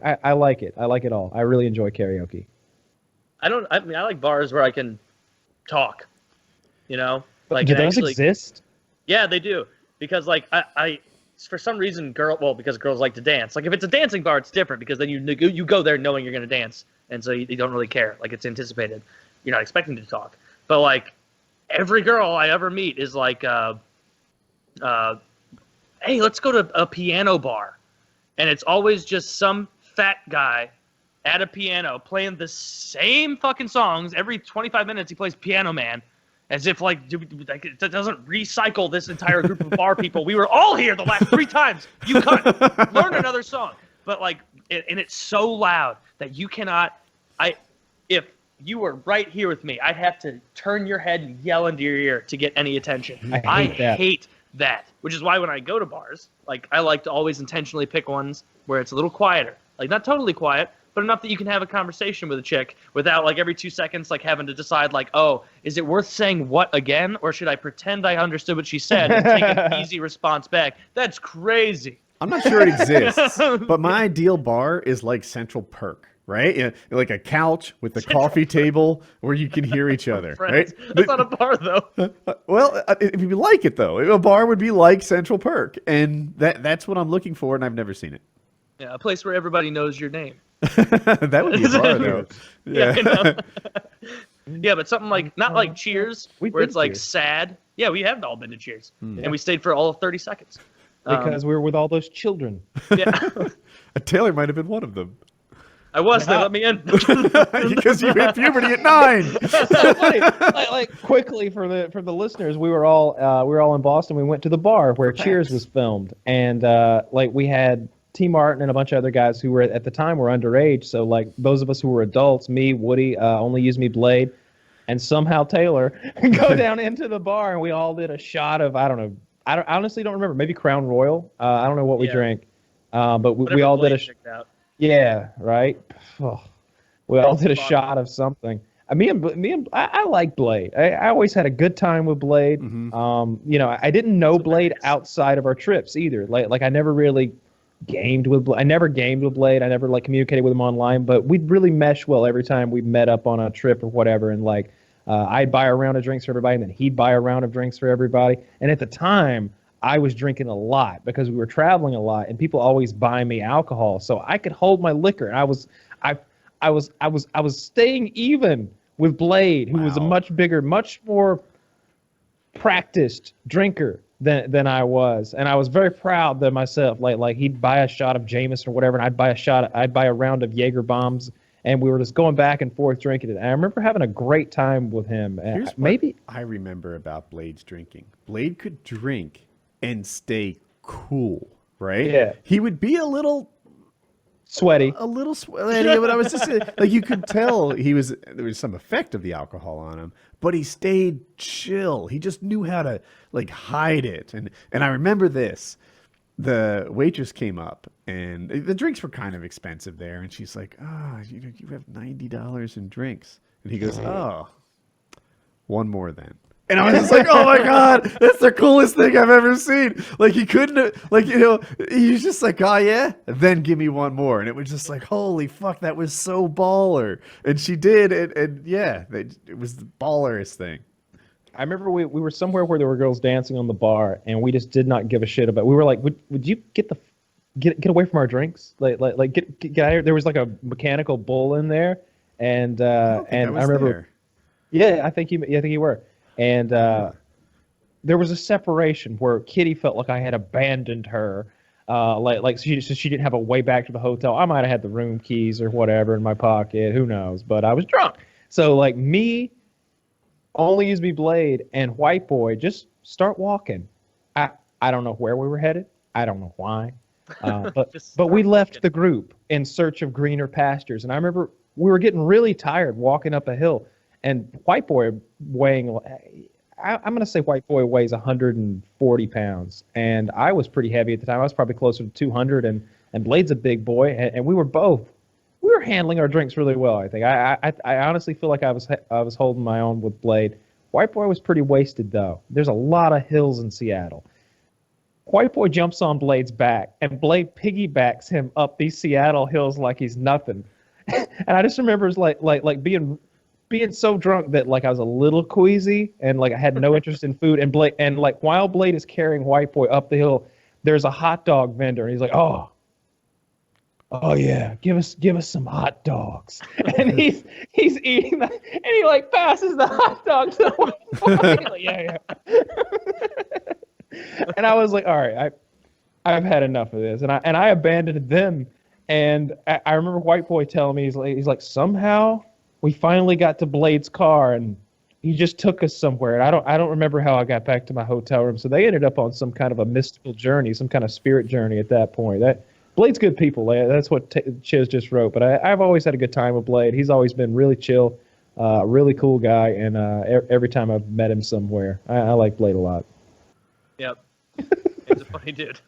I like it. I like it all. I really enjoy karaoke. I mean, I like bars where I can talk. You know, But like do and those actually, exist? yeah, they do. Because like I for some reason because girls like to dance. Like if it's a dancing bar, it's different because then you go there knowing you're gonna dance, and so you don't really care. Like it's anticipated. You're not expecting to talk. But like every girl I ever meet is like, hey, let's go to a piano bar, and it's always just some fat guy at a piano playing the same fucking songs every 25 minutes. He plays Piano Man. As if like it doesn't recycle this entire group of bar people. We were all here the last 3 times. You cut, learn another song. But like, and it's so loud that you cannot. If you were right here with me, I'd have to turn your head and yell into your ear to get any attention. I hate that. Which is why when I go to bars, like I like to always intentionally pick ones where it's a little quieter, like not totally quiet, but enough that you can have a conversation with a chick without like every 2 seconds like having to decide like, oh, is it worth saying what again, or should I pretend I understood what she said and take an easy response back? That's crazy. I'm not sure it exists, but my ideal bar is like Central Perk, right? Yeah, like a couch with a coffee table where you can hear each other, right? That's not a bar though. Well, if you like it though, a bar would be like Central Perk, and that's what I'm looking for, and I've never seen it. Yeah, a place where everybody knows your name. That would be a bar though. Yeah, I know. Yeah, but something like not like Cheers, where it's like sad. Yeah, we have all been to Cheers, and we stayed for all of 30 seconds Because we were with all those children. Yeah, Taylor might have been one of them. I was. They let me in because you hit puberty at 9. So funny. Like quickly for the listeners, we were all in Boston. We went to the bar where Cheers was filmed, and like we had T. Martin and a bunch of other guys who were at the time were underage. So like those of us who were adults, me, Woody, ONLYUSEmeBLADE, and somehow Taylor go down into the bar, and we all did a shot of I honestly don't remember, maybe Crown Royal. I don't know what we drank, but we all did a yeah, right. Oh, we all did a shot of something. I like Blade. I always had a good time with Blade. Mm-hmm. You know, I didn't know Blade outside of our trips either. Like I never really gamed with Blade. I never gamed with Blade. I never like communicated with him online, but we'd really mesh well every time we met up on a trip or whatever. And like, I'd buy a round of drinks for everybody, and then he'd buy a round of drinks for everybody. And at the time, I was drinking a lot because we were traveling a lot, and people always buy me alcohol, so I could hold my liquor. And I was staying even with Blade, who was a much bigger, much more practiced drinker than I was, and I was very proud of myself. Like he'd buy a shot of Jameson or whatever, and I'd buy a round of Jaeger bombs, and we were just going back and forth drinking it. And I remember having a great time with him. Here's what I remember about Blade's drinking. Blade could drink and stay cool, right? Yeah. He would be a little sweaty, but I was just like, you could tell there was some effect of the alcohol on him, but he stayed chill. He just knew how to like hide it. And I remember this. The waitress came up, and the drinks were kind of expensive there, and she's like, you have $90 in drinks. And he goes, oh, one more then. And I was just like, oh my God, that's the coolest thing I've ever seen. Like he couldn't, like, you know, he's just like, oh yeah, then give me one more. And it was just like, holy fuck, that was so baller. And she did, and yeah, it was the ballerest thing. I remember we were somewhere where there were girls dancing on the bar, and we just did not give a shit about it. We were like, would you get away from our drinks? Like get out of here. There was like a mechanical bull in there, and I remember there. Yeah, I think you were. And there was a separation where Kitty felt like I had abandoned her. Like she didn't have a way back to the hotel. I might have had the room keys or whatever in my pocket. Who knows? But I was drunk. So like me, ONLYUSEmeBLADE, and White Boy just start walking. I don't know where we were headed. I don't know why. But we left the group in search of greener pastures. And I remember we were getting really tired walking up a hill. And White Boy weighing, I'm going to say White Boy weighs 140 pounds. And I was pretty heavy at the time. I was probably closer to 200. And Blade's a big boy. And we were handling our drinks really well, I think. I honestly feel like I was holding my own with Blade. White Boy was pretty wasted, though. There's a lot of hills in Seattle. White Boy jumps on Blade's back, and Blade piggybacks him up these Seattle hills like he's nothing. And I just remember it's like being so drunk that like I was a little queasy and like I had no interest in food. And Blade, and like while Blade is carrying White Boy up the hill, there's a hot dog vendor, and he's like, oh yeah, give us some hot dogs. And he's eating that, and he like passes the hot dog to the White Boy. Like, yeah. And I was like, all right, I've had enough of this, and I abandoned them. And I remember White Boy telling me, he's like somehow we finally got to Blade's car, and he just took us somewhere. And I don't remember how I got back to my hotel room. So they ended up on some kind of a mystical journey, some kind of spirit journey at that point. That Blade's good people. That's what Chiz just wrote. But I've always had a good time with Blade. He's always been really chill, really cool guy, and every time I've met him somewhere, I like Blade a lot. Yep. He's a funny dude.